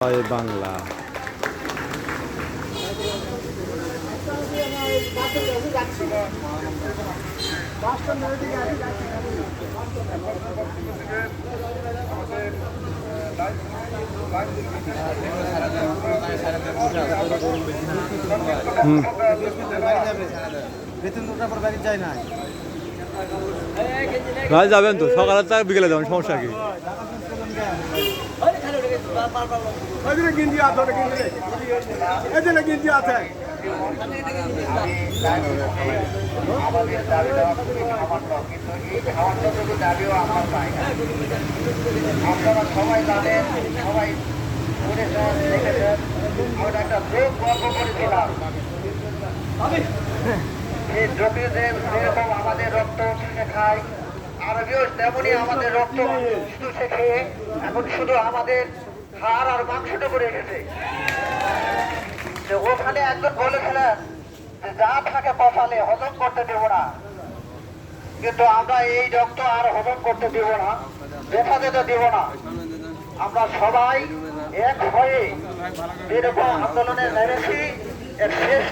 জয় বাংলা। ভাই যাবেন তো সকালে তার বিকেলে যাবেন, সমস্যা কি? আপনারা সবাই জানেন, সবাই শুনেছেন, দেখেছেন, আমরা একটা যোগ গল্প করেছিলাম। এই যোগে যেরকম আমাদের রক্ত চুষে খায়, আরবিও তেমনই আমাদের রক্ত চুষে খেয়ে এখন শুধু আমাদের হাড় আর মাংসটুকু রেখেছে। ওখানে একজন বলেছিলেন যে যা থাকে কপালে হজম করতে দেব না, কিন্তু আমরা এই রক্ত আর হজম করতে দেব না, দেখা যেতে দেব না। আমরা সবাই এক হয়ে যেরকম আন্দোলনে নেমেছি এর শেষ